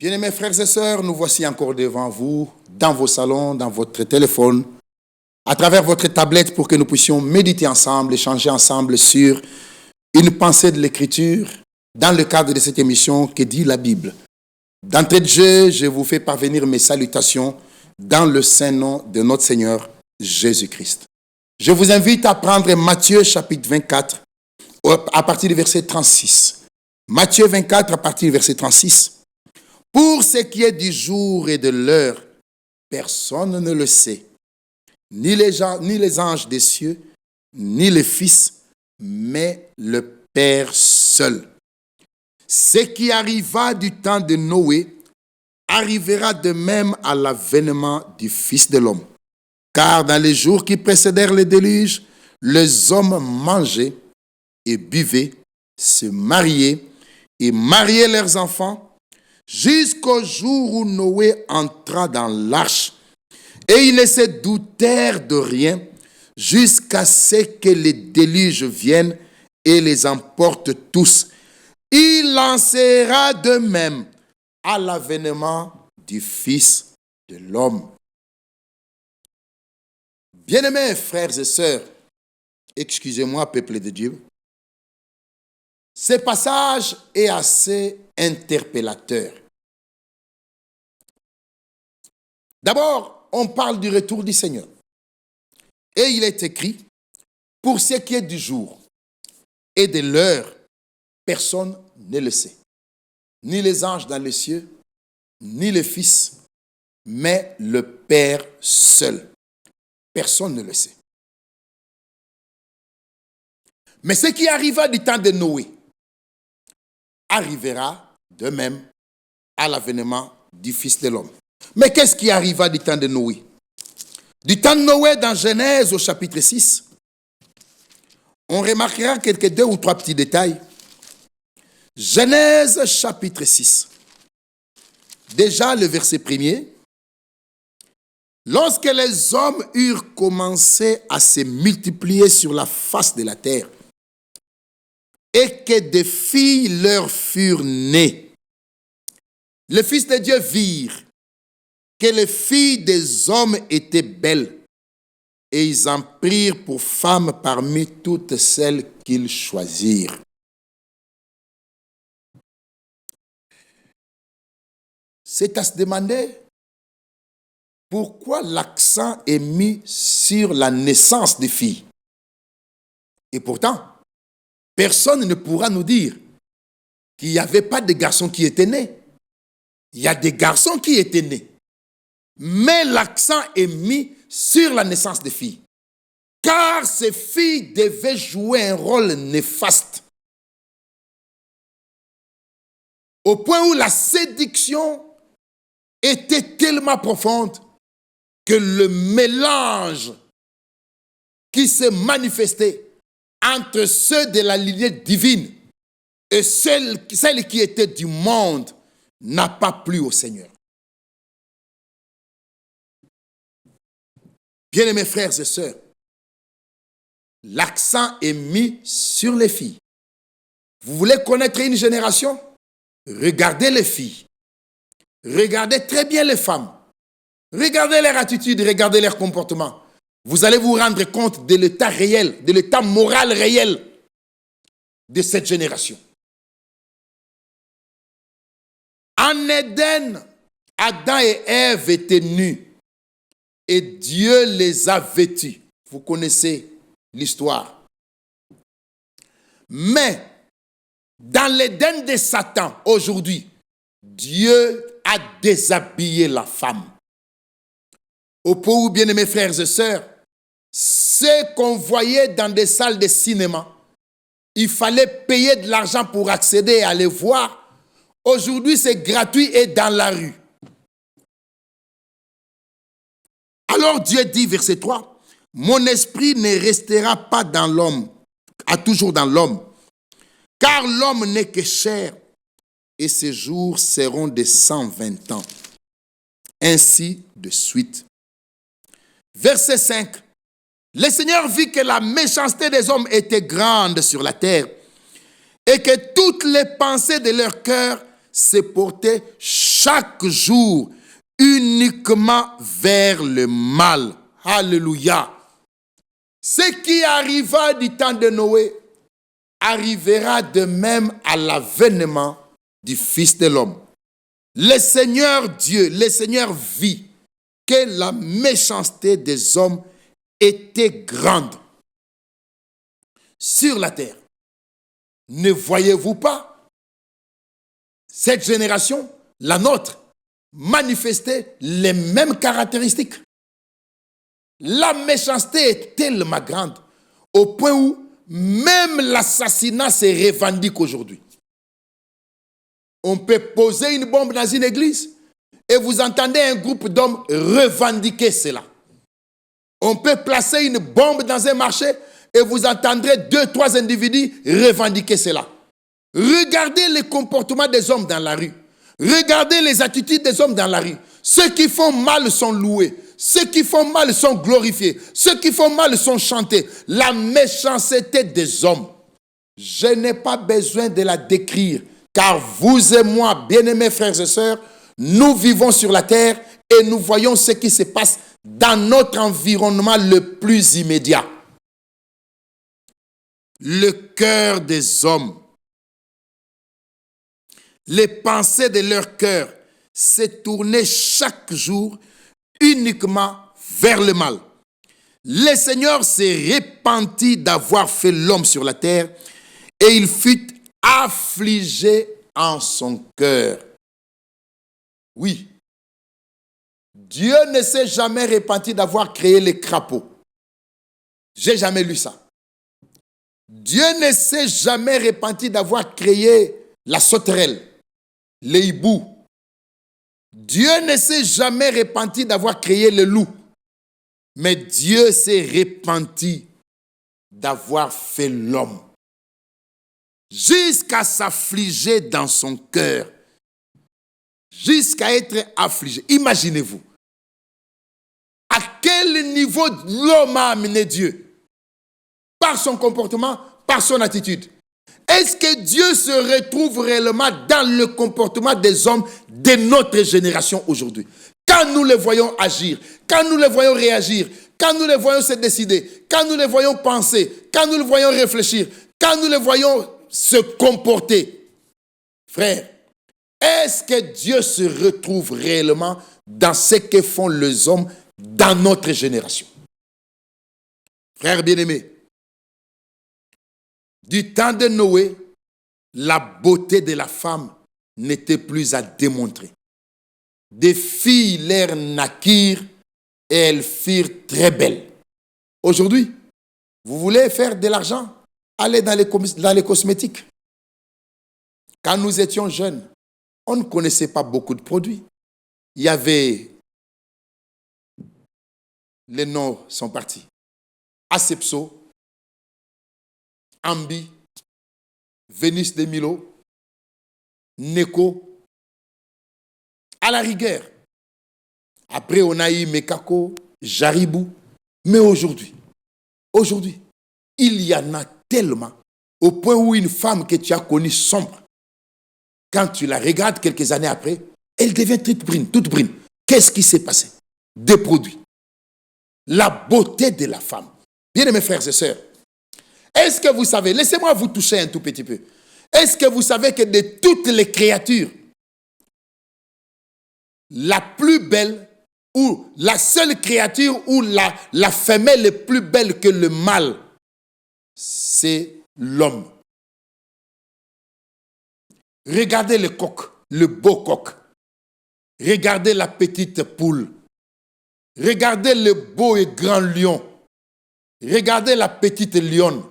Bien-aimés frères et sœurs, nous voici encore devant vous, dans vos salons, dans votre téléphone, à travers votre tablette pour que nous puissions méditer ensemble, échanger ensemble sur une pensée de l'Écriture dans le cadre de cette émission que dit la Bible. D'entrée de jeu, je vous fais parvenir mes salutations dans le saint nom de notre Seigneur Jésus-Christ. Je vous invite à prendre Matthieu chapitre 24 à partir du verset 36. Matthieu 24 à partir du verset 36. Pour ce qui est du jour et de l'heure, personne ne le sait, ni les anges des cieux, ni le Fils, mais le Père seul. Ce qui arriva du temps de Noé arrivera de même à l'avènement du Fils de l'homme. Car dans les jours qui précédèrent le déluge, les hommes mangeaient et buvaient, se mariaient et mariaient leurs enfants, jusqu'au jour où Noé entra dans l'arche, et ils ne se doutèrent de rien, jusqu'à ce que le déluge vienne et les emporte tous. Il en sera de même à l'avènement du Fils de l'homme. Bien-aimés frères et sœurs, excusez-moi, peuple de Dieu, ce passage est assez interpellateur. D'abord, on parle du retour du Seigneur. Et il est écrit, pour ce qui est du jour et de l'heure, personne ne le sait. Ni les anges dans les cieux, ni le Fils, mais le Père seul. Personne ne le sait. Mais ce qui arriva du temps de Noé arrivera de même à l'avènement du Fils de l'homme. Mais qu'est-ce qui arriva du temps de Noé? Du temps de Noé, dans Genèse au chapitre 6, on remarquera quelques 2 ou 3 petits détails. Genèse chapitre 6. Déjà le verset 1er. Lorsque les hommes eurent commencé à se multiplier sur la face de la terre, et que des filles leur furent nées, les fils de Dieu virent que les filles des hommes étaient belles, et ils en prirent pour femmes parmi toutes celles qu'ils choisirent. C'est à se demander pourquoi l'accent est mis sur la naissance des filles. Et pourtant, personne ne pourra nous dire qu'il n'y avait pas de garçons qui étaient nés. Il y a des garçons qui étaient nés. Mais l'accent est mis sur la naissance des filles. Car ces filles devaient jouer un rôle néfaste. Au point où la séduction était tellement profonde que le mélange qui s'est manifesté entre ceux de la lignée divine et celles qui étaient du monde n'a pas plu au Seigneur. Bien-aimés frères et sœurs, l'accent est mis sur les filles. Vous voulez connaître une génération? Regardez les filles. Regardez très bien les femmes. Regardez leur attitude, regardez leur comportement. Vous allez vous rendre compte de l'état réel, de l'état moral réel de cette génération. En Éden, Adam et Ève étaient nus et Dieu les a vêtus. Vous connaissez l'histoire. Mais dans l'Éden de Satan, aujourd'hui, Dieu a déshabillé la femme. Au point où, bien aimés frères et sœurs, ce qu'on voyait dans des salles de cinéma, il fallait payer de l'argent pour accéder à les voir. Aujourd'hui, c'est gratuit et dans la rue. Alors Dieu dit, verset 3, « Mon esprit ne restera pas dans l'homme, toujours dans l'homme, car l'homme n'est que chair, et ses jours seront de 120 ans. » Ainsi de suite. Verset 5. Le Seigneur vit que la méchanceté des hommes était grande sur la terre et que toutes les pensées de leur cœur se portait chaque jour uniquement vers le mal. Alléluia. Ce qui arriva du temps de Noé arrivera de même à l'avènement du Fils de l'homme. Le Seigneur Dieu, le Seigneur vit que la méchanceté des hommes était grande sur la terre. Ne voyez-vous pas cette génération, la nôtre, manifester les mêmes caractéristiques? La méchanceté est tellement grande au point où même l'assassinat se revendique aujourd'hui. On peut poser une bombe dans une église et vous entendez un groupe d'hommes revendiquer cela. On peut placer une bombe dans un marché et vous entendrez 2-3 individus revendiquer cela. Regardez les comportements des hommes dans la rue. Regardez les attitudes des hommes dans la rue. Ceux qui font mal sont loués. Ceux qui font mal sont glorifiés. Ceux qui font mal sont chantés. La méchanceté des hommes, je n'ai pas besoin de la décrire, car vous et moi, bien-aimés frères et sœurs, nous vivons sur la terre et nous voyons ce qui se passe dans notre environnement le plus immédiat. Le cœur des hommes, les pensées de leur cœur se tournaient chaque jour uniquement vers le mal. Le Seigneur s'est repenti d'avoir fait l'homme sur la terre et il fut affligé en son cœur. Oui, Dieu ne s'est jamais repenti d'avoir créé les crapauds. J'ai jamais lu ça. Dieu ne s'est jamais repenti d'avoir créé la sauterelle, les hiboux. Dieu ne s'est jamais repenti d'avoir créé le loup. Mais Dieu s'est repenti d'avoir fait l'homme. Jusqu'à s'affliger dans son cœur. Jusqu'à être affligé. Imaginez-vous. À quel niveau l'homme a amené Dieu? Par son comportement, par son attitude. Est-ce que Dieu se retrouve réellement dans le comportement des hommes de notre génération aujourd'hui? Quand nous les voyons agir, quand nous les voyons réagir, quand nous les voyons se décider, quand nous les voyons penser, quand nous les voyons réfléchir, quand nous les voyons se comporter. Frère, est-ce que Dieu se retrouve réellement dans ce que font les hommes dans notre génération? Frère bien-aimé, du temps de Noé, la beauté de la femme n'était plus à démontrer. Des filles leur naquirent et elles firent très belles. Aujourd'hui, vous voulez faire de l'argent? Allez dans les cosmétiques. Quand nous étions jeunes, on ne connaissait pas beaucoup de produits. Il y avait, les noms sont partis, Asepso, Ambi, Vénus de Milo, Neko, à la rigueur. Après, on a eu Mekako, Jaribou. Mais aujourd'hui, il y en a tellement, au point où une femme que tu as connue sombre, quand tu la regardes quelques années après, elle devient toute brune. Qu'est-ce qui s'est passé? Des produits. La beauté de la femme. Bien mes frères et sœurs, est-ce que vous savez, laissez-moi vous toucher un tout petit peu. Est-ce que vous savez que de toutes les créatures, la plus belle ou la seule créature ou la femelle est plus belle que le mâle, c'est l'homme. Regardez le coq, le beau coq. Regardez la petite poule. Regardez le beau et grand lion. Regardez la petite lionne.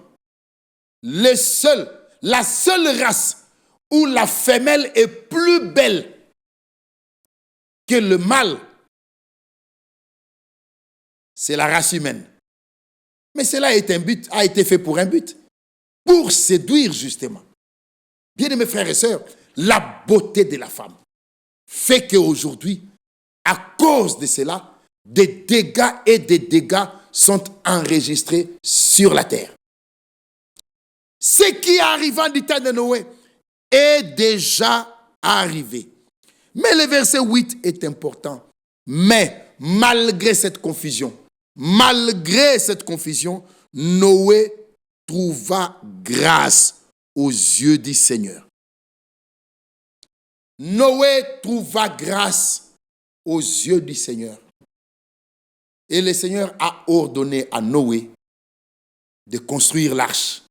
La seule race où la femelle est plus belle que le mâle, c'est la race humaine. Mais cela a été fait pour un but. Pour séduire justement. Bien-aimés frères et sœurs, la beauté de la femme fait qu'aujourd'hui, à cause de cela, des dégâts sont enregistrés sur la terre. Ce qui arriva du temps de Noé est déjà arrivé. Mais le verset 8 est important. Mais malgré cette confusion, Noé trouva grâce aux yeux du Seigneur. Noé trouva grâce aux yeux du Seigneur. Et le Seigneur a ordonné à Noé de construire l'arche.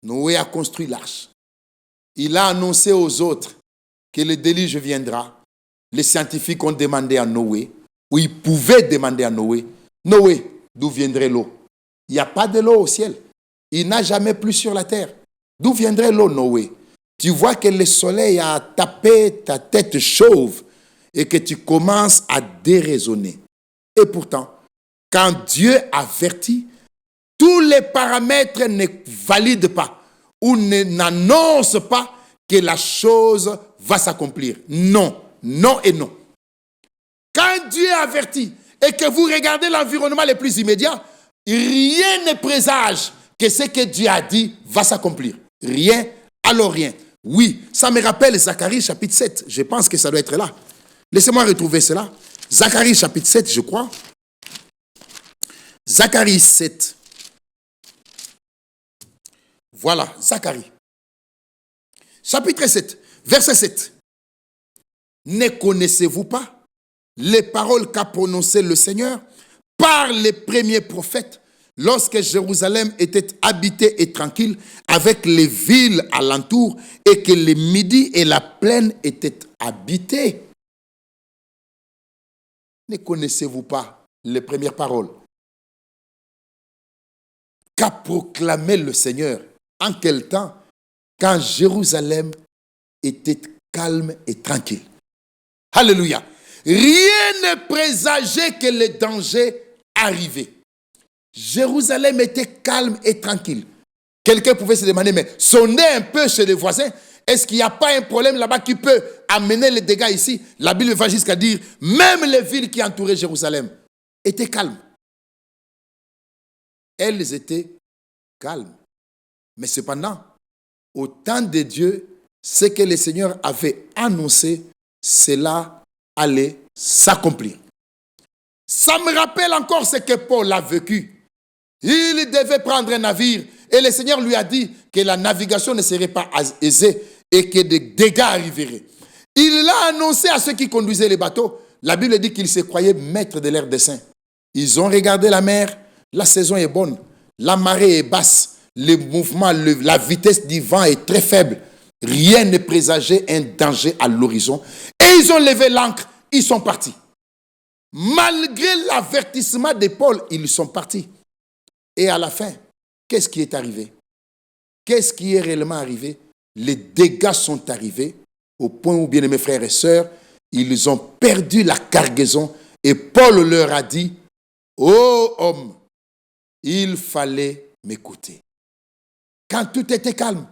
Noé a construit l'arche. Il a annoncé aux autres que le déluge viendra. Les scientifiques ont demandé à Noé, ou ils pouvaient demander à Noé, Noé, d'où viendrait l'eau? Il n'y a pas de l'eau au ciel. Il n'a jamais plu sur la terre. D'où viendrait l'eau, Noé? Tu vois que le soleil a tapé ta tête chauve et que tu commences à déraisonner. Et pourtant, quand Dieu avertit, tous les paramètres ne valident pas ou n'annoncent pas que la chose va s'accomplir. Non, non et non. Quand Dieu avertit et que vous regardez l'environnement le plus immédiat, rien ne présage que ce que Dieu a dit va s'accomplir. Rien, alors rien. Oui, ça me rappelle Zacharie chapitre 7. Je pense que ça doit être là. Laissez-moi retrouver cela. Zacharie chapitre 7, je crois. Zacharie 7. Voilà, Zacharie. Chapitre 7, verset 7. Ne connaissez-vous pas les paroles qu'a prononcées le Seigneur par les premiers prophètes lorsque Jérusalem était habitée et tranquille avec les villes alentours et que le midi et la plaine étaient habités? Ne connaissez-vous pas les premières paroles qu'a proclamé le Seigneur? En quel temps? Quand Jérusalem était calme et tranquille. Alléluia. Rien ne présageait que le danger arrivait. Jérusalem était calme et tranquille. Quelqu'un pouvait se demander, mais sondez un peu chez les voisins, est-ce qu'il n'y a pas un problème là-bas qui peut amener les dégâts ici? La Bible va jusqu'à dire, même les villes qui entouraient Jérusalem étaient calmes. Elles étaient calmes. Mais cependant, au temps de Dieu, ce que le Seigneur avait annoncé, cela allait s'accomplir. Ça me rappelle encore ce que Paul a vécu. Il devait prendre un navire et le Seigneur lui a dit que la navigation ne serait pas aisée et que des dégâts arriveraient. Il l'a annoncé à ceux qui conduisaient les bateaux. La Bible dit qu'ils se croyaient maîtres de leur dessein. Ils ont regardé la mer, la saison est bonne, la marée est basse, le mouvement, la vitesse du vent est très faible. Rien ne présageait un danger à l'horizon. Et ils ont levé l'ancre, ils sont partis. Malgré l'avertissement de Paul, ils sont partis. Et à la fin, qu'est-ce qui est arrivé? Qu'est-ce qui est réellement arrivé? Les dégâts sont arrivés au point où, bien mes frères et sœurs, ils ont perdu la cargaison et Paul leur a dit, ô homme, il fallait m'écouter. Quand tout était calme,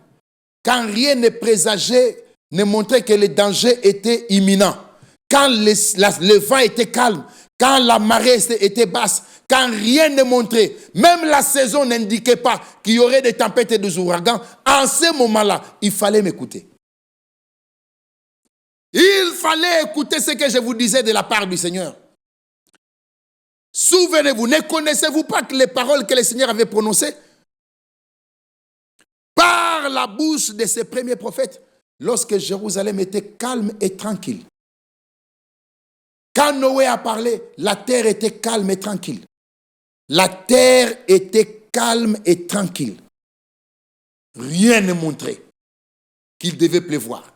quand rien ne présageait, ne montrait que le danger était imminent, quand le vent était calme, quand la marée était basse, quand rien ne montrait, même la saison n'indiquait pas qu'il y aurait des tempêtes et des ouragans, en ce moment-là, il fallait m'écouter. Il fallait écouter ce que je vous disais de la part du Seigneur. Souvenez-vous, ne connaissez-vous pas que les paroles que le Seigneur avait prononcées par la bouche de ses premiers prophètes lorsque Jérusalem était calme et tranquille? Quand Noé a parlé, la terre était calme et tranquille. La terre était calme et tranquille. Rien ne montrait qu'il devait pleuvoir.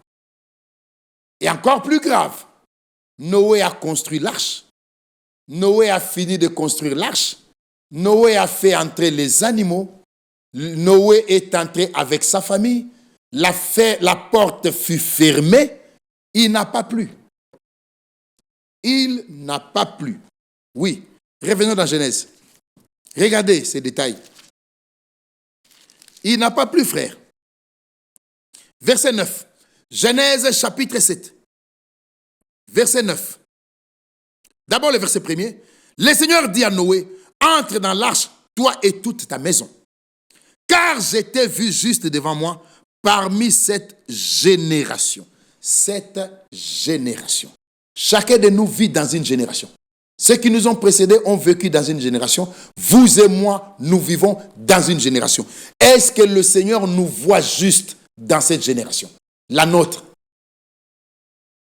Et encore plus grave, Noé a construit l'arche. Noé a fini de construire l'arche. Noé a fait entrer les animaux. Noé est entré avec sa famille. La porte fut fermée. Il n'a pas plu. Il n'a pas plu. Oui, revenons dans Genèse. Regardez ces détails. Il n'a pas plu, frère. Verset 9. Genèse chapitre 7. Verset 9. D'abord le verset 1er. Le Seigneur dit à Noé, entre dans l'arche, toi et toute ta maison. Car j'étais vu juste devant moi parmi cette génération. cette génération. Chacun de nous vit dans une génération. Ceux qui nous ont précédés ont vécu dans une génération. Vous et moi, nous vivons dans une génération. Est-ce que le Seigneur nous voit juste dans cette génération? La nôtre.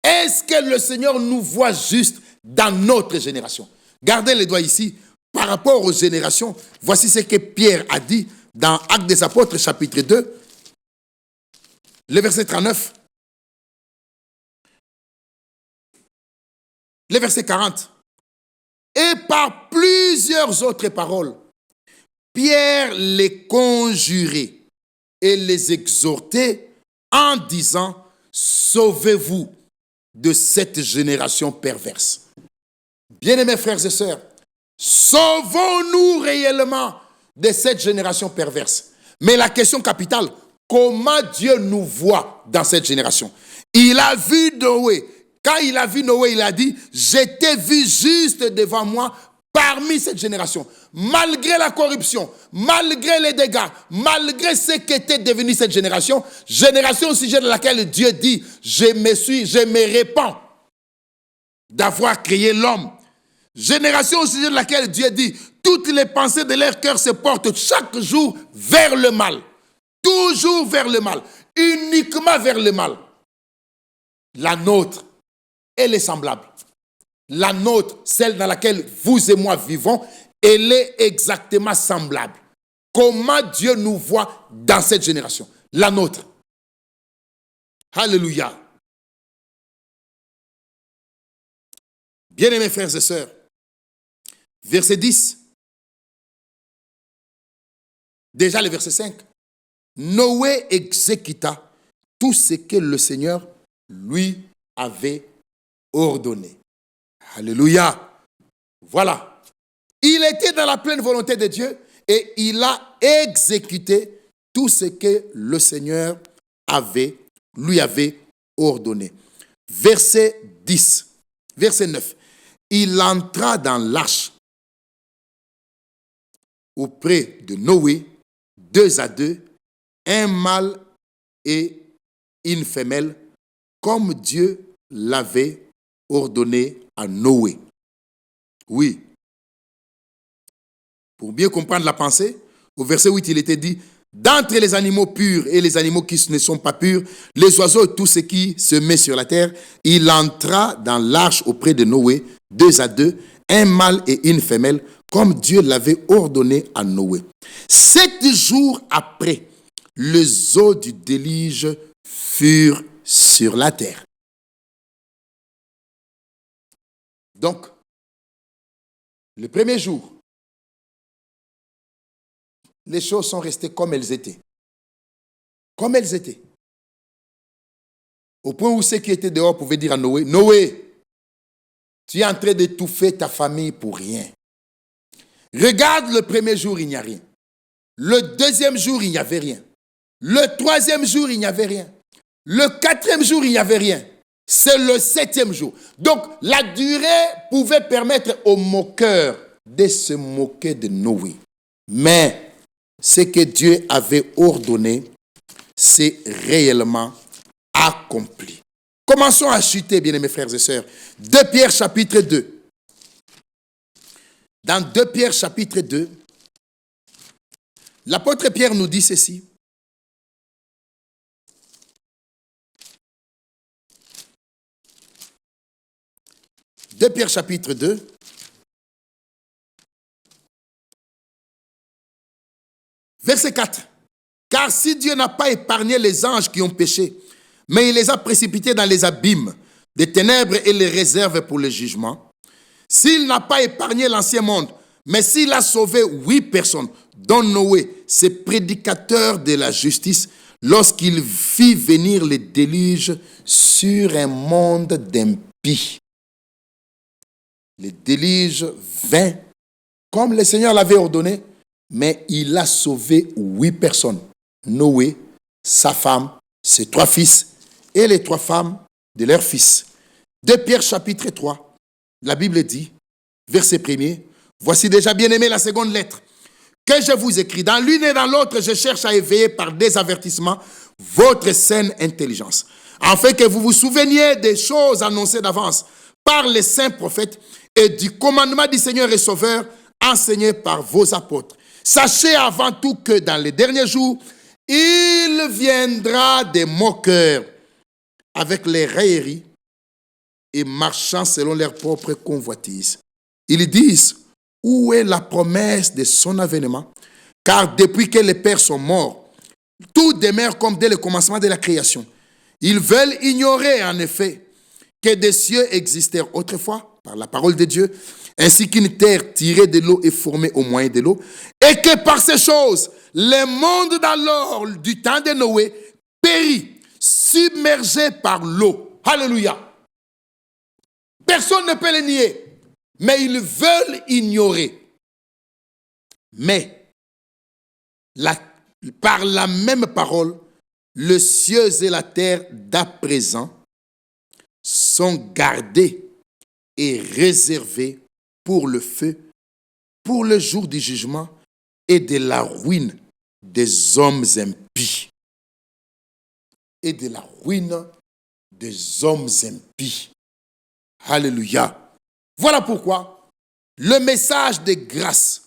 Est-ce que le Seigneur nous voit juste dans notre génération? Gardez les doigts ici. Par rapport aux générations, voici ce que Pierre a dit dans Actes des Apôtres, chapitre 2, le verset 39, le verset 40. Et par plusieurs autres paroles, Pierre les conjurait et les exhortait en disant, sauvez-vous de cette génération perverse. Bien-aimés frères et sœurs, sauvons-nous réellement de cette génération perverse? Mais la question capitale, comment Dieu nous voit dans cette génération? Il a vu Noé. Quand il a vu Noé, il a dit, je t'ai vu juste devant moi parmi cette génération. Malgré la corruption, malgré les dégâts, malgré ce qu'était devenue cette génération, génération au sujet de laquelle Dieu dit, je me répands d'avoir créé l'homme. Génération au sujet de laquelle Dieu dit, toutes les pensées de leur cœur se portent chaque jour vers le mal. Toujours vers le mal. Uniquement vers le mal. La nôtre, elle est semblable. La nôtre, celle dans laquelle vous et moi vivons, elle est exactement semblable. Comment Dieu nous voit dans cette génération? La nôtre. Alléluia. Bien-aimés frères et sœurs, verset 10, déjà le verset 5, Noé exécuta tout ce que le Seigneur lui avait ordonné. Alléluia. Voilà. Il était dans la pleine volonté de Dieu et il a exécuté tout ce que le Seigneur lui avait ordonné. Verset 10. Verset 9. Il entra dans l'arche auprès de Noé, 2 à 2, un mâle et une femelle, comme Dieu l'avait ordonné à Noé. Oui. Pour bien comprendre la pensée, au verset 8, il était dit, d'entre les animaux purs et les animaux qui ne sont pas purs, les oiseaux et tout ce qui se met sur la terre, il entra dans l'arche auprès de Noé, 2 à 2, un mâle et une femelle, comme Dieu l'avait ordonné à Noé. 7 jours après, les eaux du déluge furent sur la terre. Donc, le premier jour, les choses sont restées comme elles étaient. Comme elles étaient. Au point où ceux qui étaient dehors pouvaient dire à Noé, Noé, tu es en train d'étouffer ta famille pour rien. Regarde, le premier jour, il n'y a rien. Le deuxième jour, il n'y avait rien. Le troisième jour, il n'y avait rien. Le quatrième jour, il n'y avait rien. C'est le 7e jour. Donc, la durée pouvait permettre aux moqueurs de se moquer de Noé. Mais ce que Dieu avait ordonné, c'est réellement accompli. Commençons à chuter, bien-aimés frères et sœurs. 2 Pierre chapitre 2. Dans 2 Pierre chapitre 2, l'apôtre Pierre nous dit ceci. De Pierre chapitre 2. Verset 4. Car si Dieu n'a pas épargné les anges qui ont péché, mais il les a précipités dans les abîmes des ténèbres et les réserve pour le jugement, s'il n'a pas épargné l'ancien monde, mais s'il a sauvé 8 personnes, dont Noé, ce prédicateur de la justice, lorsqu'il fit venir le déluge sur un monde d'impies. Le déluge vint comme le Seigneur l'avait ordonné, mais il a sauvé 8 personnes. Noé, sa femme, ses 3 fils et les 3 femmes de leurs fils. 2 Pierre chapitre 3, la Bible dit, verset 1er, voici déjà bien aimé la seconde lettre que je vous écris. Dans l'une et dans l'autre, je cherche à éveiller par des avertissements votre saine intelligence, afin que vous vous souveniez des choses annoncées d'avance par les saints prophètes et du commandement du Seigneur et Sauveur enseigné par vos apôtres. Sachez avant tout que dans les derniers jours, il viendra des moqueurs avec les railleries et marchant selon leurs propres convoitises. Ils disent, où est la promesse de son avènement? Car depuis que les pères sont morts, tout demeure comme dès le commencement de la création. Ils veulent ignorer en effet que des cieux existèrent autrefois par la parole de Dieu, ainsi qu'une terre tirée de l'eau et formée au moyen de l'eau, et que par ces choses, le monde d'alors, du temps de Noé, périt, submergé par l'eau. Alléluia. Personne ne peut le nier, mais ils veulent ignorer. Mais, par la même parole, les cieux et la terre d'à présent sont gardés et réservés pour le feu, pour le jour du jugement et de la ruine des hommes impies. Et de la ruine des hommes impies. Alléluia. Voilà pourquoi le message de grâce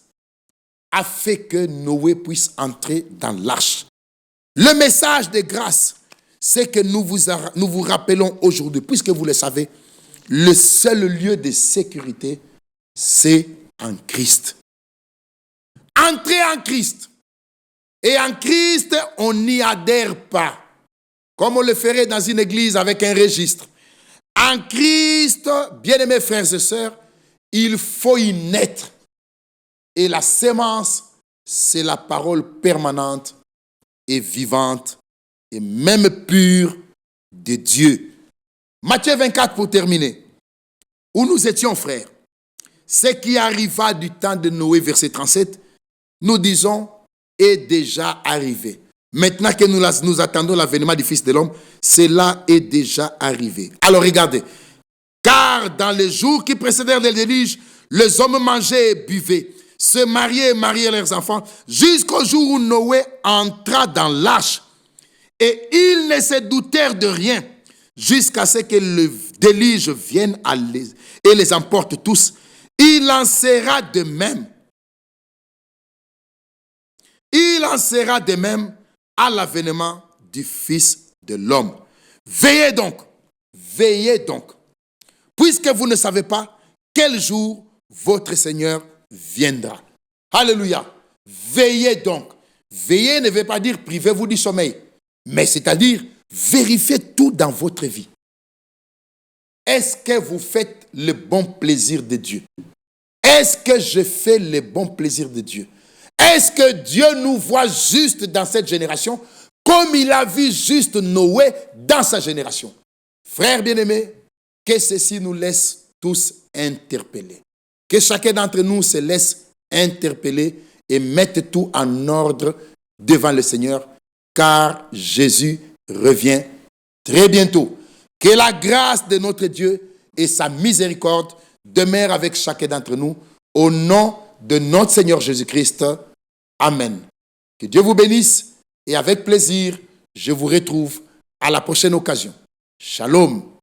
a fait que Noé puisse entrer dans l'arche. Le message de grâce, c'est que nous vous rappelons aujourd'hui, puisque vous le savez, le seul lieu de sécurité, c'est en Christ. Entrez en Christ. Et en Christ, on n'y adhère pas, comme on le ferait dans une église avec un registre. En Christ, bien-aimés frères et sœurs, il faut y naître. Et la sémence, c'est la parole permanente et vivante et même pure de Dieu. Matthieu 24 pour terminer. Où nous étions frères. Ce qui arriva du temps de Noé, verset 37, nous disons, est déjà arrivé. Maintenant que nous attendons l'avènement du Fils de l'homme, cela est déjà arrivé. Alors regardez. Car dans les jours qui précédèrent le déluge, les hommes mangeaient et buvaient, se mariaient et mariaient leurs enfants, jusqu'au jour où Noé entra dans l'arche. Et ils ne se doutèrent de rien, jusqu'à ce que le déluge vienne et les emporte tous. Il en sera de même. Il en sera de même à l'avènement du Fils de l'homme. Veillez donc, puisque vous ne savez pas quel jour votre Seigneur viendra. Alléluia. Veillez donc. Veillez ne veut pas dire privez-vous du sommeil, mais c'est-à-dire vérifiez tout dans votre vie. Est-ce que vous faites le bon plaisir de Dieu? Est-ce que je fais le bon plaisir de Dieu? Est-ce que Dieu nous voit juste dans cette génération comme il a vu juste Noé dans sa génération? Frères bien-aimés, que ceci nous laisse tous interpeller. Que chacun d'entre nous se laisse interpeller et mette tout en ordre devant le Seigneur, car Jésus revient très bientôt. Que la grâce de notre Dieu et sa miséricorde demeurent avec chacun d'entre nous, au nom de notre Seigneur Jésus-Christ. Amen. Que Dieu vous bénisse et avec plaisir, je vous retrouve à la prochaine occasion. Shalom.